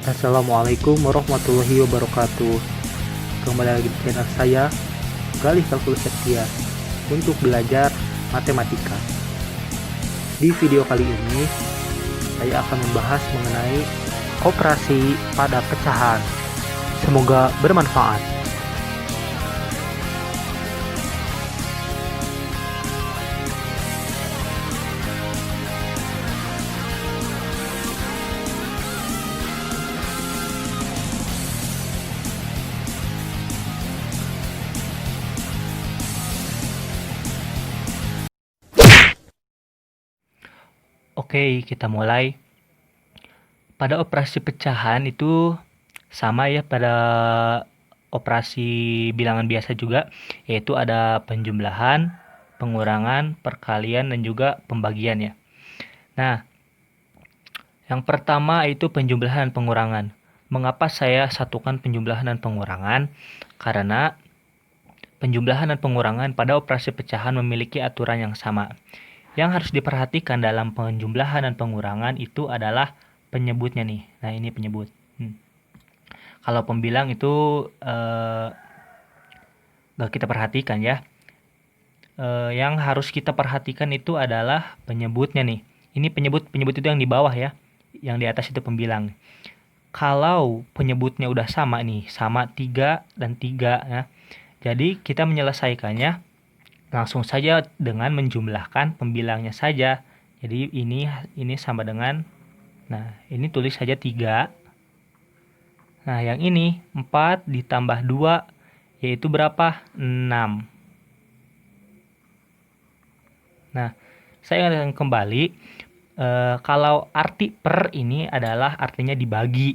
Assalamualaikum warahmatullahi wabarakatuh. Kembali lagi di channel saya, Galih Kalkulus Setia, untuk belajar matematika. Di video kali ini, saya akan membahas mengenai operasi pada pecahan. Semoga bermanfaat. Oke, kita mulai. Pada operasi pecahan itu sama ya pada operasi bilangan biasa juga, yaitu ada penjumlahan, pengurangan, perkalian, dan juga pembagian ya. Nah, yang pertama itu penjumlahan pengurangan. Mengapa saya satukan penjumlahan dan pengurangan? Karena penjumlahan dan pengurangan pada operasi pecahan memiliki aturan yang sama. Yang harus diperhatikan dalam penjumlahan dan pengurangan itu adalah penyebutnya nih. Nah, ini penyebut. Kalau pembilang itu nggak kita perhatikan ya. Yang harus kita perhatikan itu adalah penyebutnya nih. Ini penyebut itu yang di bawah ya. Yang di atas itu pembilang. Kalau penyebutnya udah sama nih, sama 3 dan 3 ya. Jadi kita menyelesaikannya langsung saja dengan menjumlahkan pembilangnya saja. Jadi ini sama dengan, nah ini tulis saja 3. Nah yang ini 4 ditambah 2 yaitu berapa? 6. Nah saya akan kembali, kalau arti per ini adalah artinya dibagi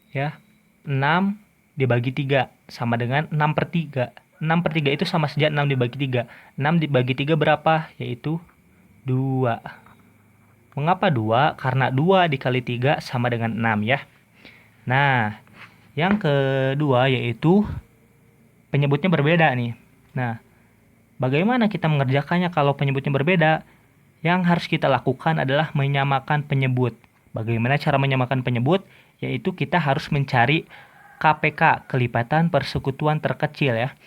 ya. 6 dibagi 3 sama dengan 6 per 3. 6 per 3 itu sama saja 6 dibagi 3. 6 dibagi 3 berapa? Yaitu 2. Mengapa 2? Karena 2 dikali 3 sama dengan 6 ya. Nah, yang kedua yaitu penyebutnya berbeda nih. Nah, bagaimana kita mengerjakannya kalau penyebutnya berbeda? Yang harus kita lakukan adalah menyamakan penyebut. Bagaimana cara menyamakan penyebut? Yaitu kita harus mencari KPK, kelipatan persekutuan terkecil ya.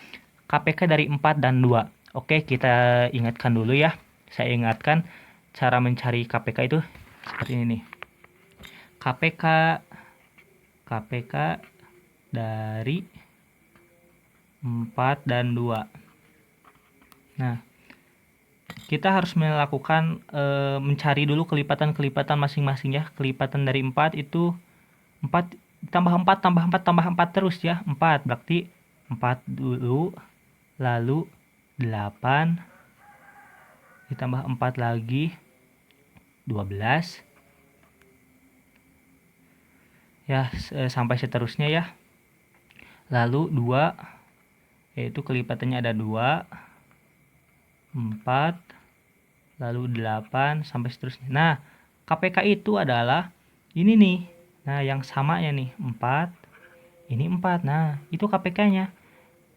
KPK dari 4 dan 2. Oke, kita ingatkan dulu ya. Saya ingatkan cara mencari KPK itu seperti ini nih. KPK dari 4 dan 2. Nah, kita harus melakukan mencari dulu kelipatan-kelipatan masing-masing ya. Kelipatan dari 4 itu 4 tambah 4 tambah 4 tambah 4 terus ya. 4 berarti 4 dulu, lalu 8 ditambah 4 lagi 12 ya, sampai seterusnya ya. Lalu 2 yaitu kelipatannya ada 2, 4, lalu 8 sampai seterusnya. Nah, KPK itu adalah ini nih. Nah, yang samanya nih 4, ini 4. Nah, itu KPK-nya.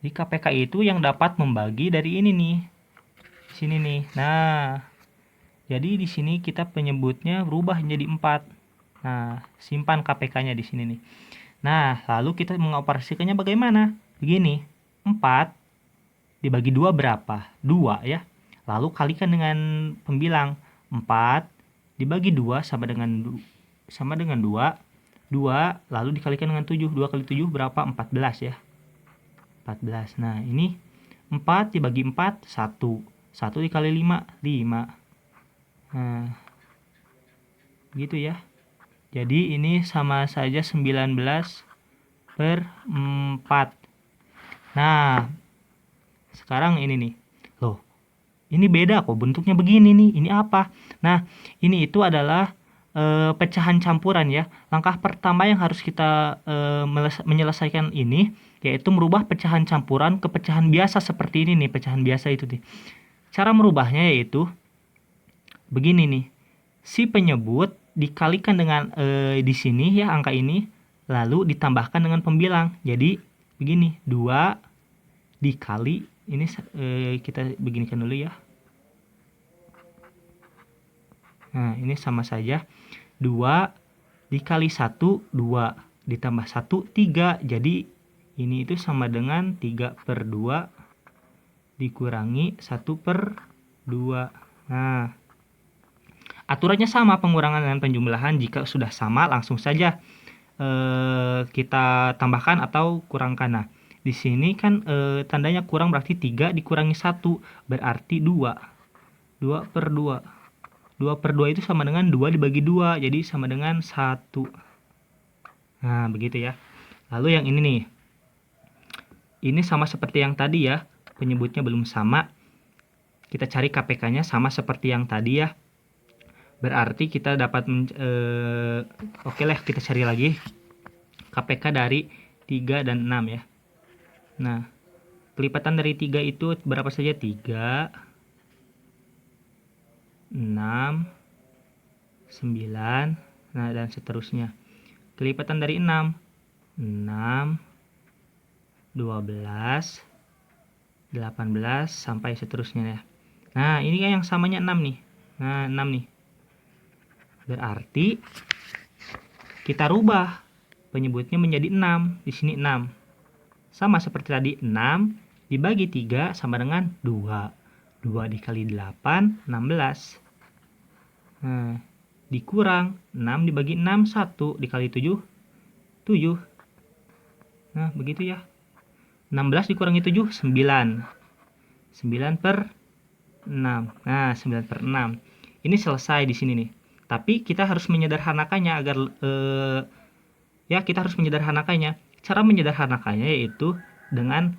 Di KPK itu yang dapat membagi dari ini nih. Di sini nih. Nah, jadi di sini kita penyebutnya berubah menjadi 4. Nah, simpan KPK-nya di sini nih. Nah, lalu kita mengoperasikannya bagaimana? Begini. 4 dibagi 2 berapa? 2 ya. Lalu kalikan dengan pembilang. 4 dibagi 2 sama dengan 2. 2 lalu dikalikan dengan 7. 2 kali 7 berapa? 14 ya. 14. Nah, ini 4 dibagi 4, 1. 1 dikali 5, 5. Nah, gitu ya. Jadi ini sama saja 19 per 4. Nah, sekarang ini nih. Loh, ini beda kok, bentuknya begini nih. Ini apa? Nah, ini itu adalah pecahan campuran ya. Langkah pertama yang harus kita menyelesaikan ini yaitu merubah pecahan campuran ke pecahan biasa seperti ini nih, pecahan biasa itu nih. Cara merubahnya yaitu begini nih. Si penyebut dikalikan dengan di sini ya angka ini, lalu ditambahkan dengan pembilang. Jadi begini, 2 dikali ini kita beginikan dulu ya. Nah, ini sama saja 2 dikali 1, 2. ditambah 1, 3. Jadi ini itu sama dengan 3/2 dikurangi 1/2. Nah, aturannya sama pengurangan dan penjumlahan. Jika sudah sama langsung saja kita tambahkan atau kurangkan. Nah, di sini kan tandanya kurang berarti 3 dikurangi 1 berarti 2. 2/2. 2/2 itu sama dengan 2 dibagi 2, jadi sama dengan 1. Nah, begitu ya. Lalu yang ini nih. Ini sama seperti yang tadi ya, penyebutnya belum sama. Kita cari KPK-nya sama seperti yang tadi ya. Berarti kita dapat oke lah, kita cari lagi KPK dari 3 dan 6 ya. Nah, kelipatan dari 3 itu berapa saja? 3, 6, 9, nah dan seterusnya. Kelipatan dari 6, 6, 12, 18, sampai seterusnya ya. Nah, ini kan yang samanya 6 nih. Nah, 6 nih. Berarti kita rubah penyebutnya menjadi 6. Di sini 6. Sama seperti tadi, 6 dibagi 3 sama dengan 2. 2 dikali 8, 16. Nah, dikurang 6 dibagi 6, 1 dikali 7, 7. Nah, begitu ya. 16 dikurangi 7, 9. 9/6. Nah, 9/6. Ini selesai di sini nih. Tapi kita harus menyederhanakannya agar kita harus menyederhanakannya. Cara menyederhanakannya yaitu dengan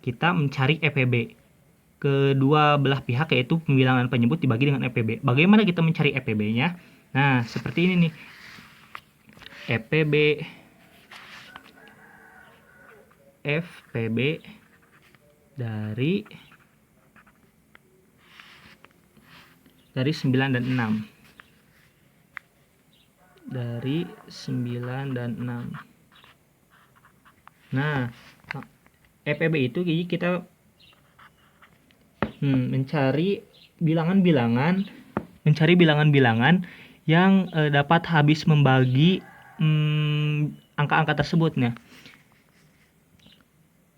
kita mencari EPB. Kedua belah pihak yaitu pembilangan penyebut dibagi dengan EPB. Bagaimana kita mencari EPB-nya? Nah, seperti ini nih. FPB dari 9 dan 6. Dari 9 dan 6. Nah, EPB itu jadi kita mencari bilangan-bilangan yang dapat habis membagi angka-angka tersebut. Nah,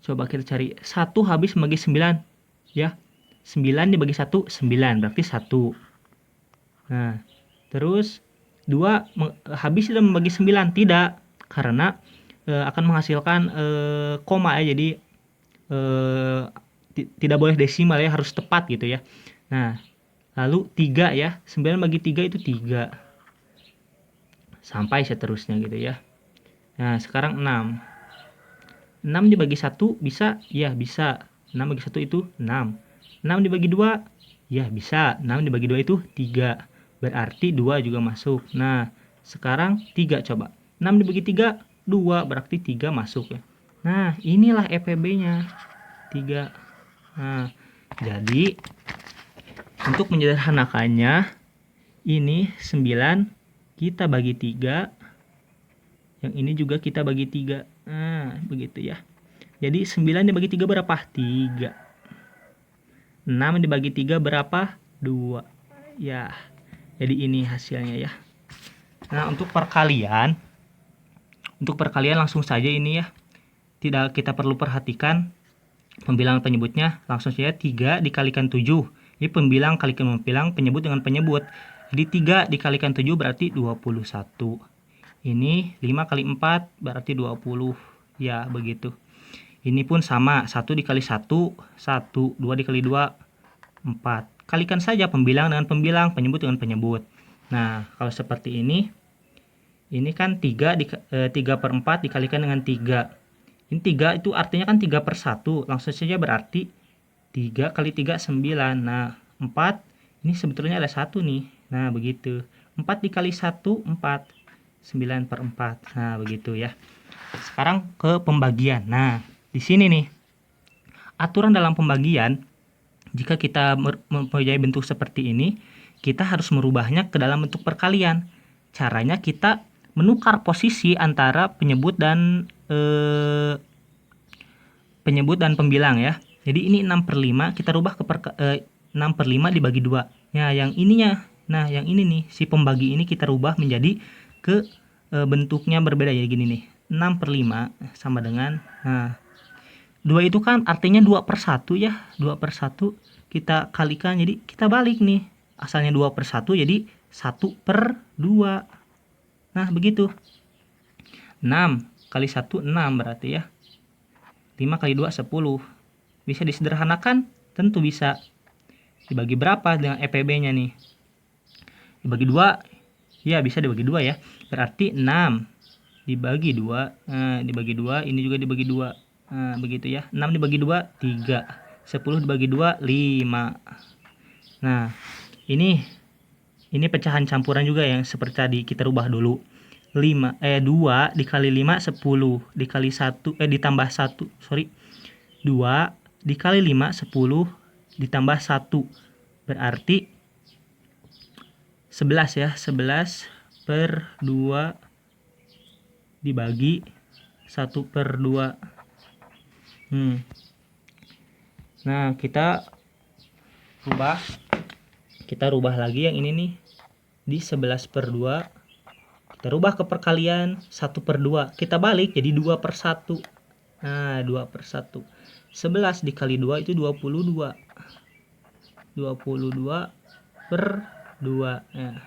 coba kita cari 1 habis membagi 9 ya. 9 dibagi 1, 9 berarti 1. Nah, terus 2 habis tidak membagi 9, tidak, karena akan menghasilkan koma ya, jadi tidak boleh desimal ya, harus tepat gitu ya. Nah, lalu 3 ya, 9 bagi 3 itu 3. Sampai seterusnya gitu ya. Nah, sekarang 6. 6 dibagi 1 bisa? Ya, bisa. 6 bagi 1 itu 6. 6 dibagi 2? Ya, bisa. 6 dibagi 2 itu 3. Berarti 2 juga masuk. Nah, sekarang 3 coba. 6 dibagi 3, 2. Berarti 3 masuk ya. Nah, inilah EPB-nya. 3. Nah, jadi untuk menyederhanakannya, ini 9 kita bagi 3. Yang ini juga kita bagi 3. Nah, begitu ya. Jadi 9 dibagi 3 berapa? 3. 6 dibagi 3 berapa? 2. Ya. Jadi ini hasilnya ya. Nah, untuk perkalian langsung saja ini ya. Tidak kita perlu perhatikan pembilangan penyebutnya, langsung saja 3 dikalikan 7. Ini pembilang kalikan pembilang, penyebut dengan penyebut. Jadi 3 dikalikan 7 berarti 21. Ini 5 kali 4 berarti 20. Ya, begitu. Ini pun sama, 1 dikali 1, 1, 2 dikali 2, 4. Kalikan saja pembilang dengan pembilang, penyebut dengan penyebut. Nah, kalau seperti ini kan 3/4 dikalikan dengan 3. Ini 3 itu artinya kan 3/1. Langsung saja berarti 3 kali 3, 9. Nah, 4 ini sebetulnya ada 1 nih. Nah, begitu. 4 dikali 1, 4. 9/4. Nah, begitu ya. Sekarang ke pembagian. Nah, di sini nih. Aturan dalam pembagian, jika kita mempunyai bentuk seperti ini, kita harus merubahnya ke dalam bentuk perkalian. Caranya kita menukar posisi antara penyebut dan pembilang ya. Jadi ini 6/5, kita rubah ke 6/5 dibagi 2. Ya, yang ininya. Nah, yang ini nih, si pembagi ini kita rubah menjadi ke bentuknya berbeda ya, gini nih. 6/5 sama dengan, nah 2 itu kan artinya 2/1 ya, 2/1 kita kalikan, jadi kita balik nih, asalnya 2/1 jadi 1/2. Nah begitu, 6 kali 1 6 berarti ya, 5 kali 2 10. Bisa disederhanakan? Tentu bisa. Dibagi berapa dengan EPB nya nih? Dibagi 2, ya bisa dibagi 2 ya, berarti 6 dibagi 2, nah, dibagi 2, ini juga dibagi 2, nah, begitu ya, 6 dibagi 2, 3, 10 dibagi 2, 5. Nah, ini pecahan campuran juga yang seperti tadi, kita rubah dulu. 2 dikali 5, 10, dikali 1, ditambah 1, sorry, 2 dikali 5, 10, ditambah 1, berarti 11 ya, 11/2 dibagi 1/2. Nah, kita rubah lagi yang ini nih, di 11/2 kita rubah ke perkalian 1/2, kita balik jadi 2/1. Nah, 2/1, 11 dikali 2 itu 22, 22/2. Nah,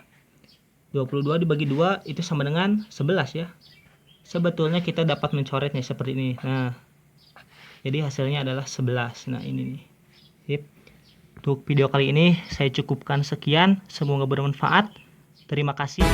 22 dibagi 2 itu sama dengan 11 ya. Sebetulnya kita dapat mencoretnya seperti ini. Nah, jadi hasilnya adalah 11. Nah, ini nih. Sip. Untuk video kali ini saya cukupkan sekian. Semoga bermanfaat. Terima kasih.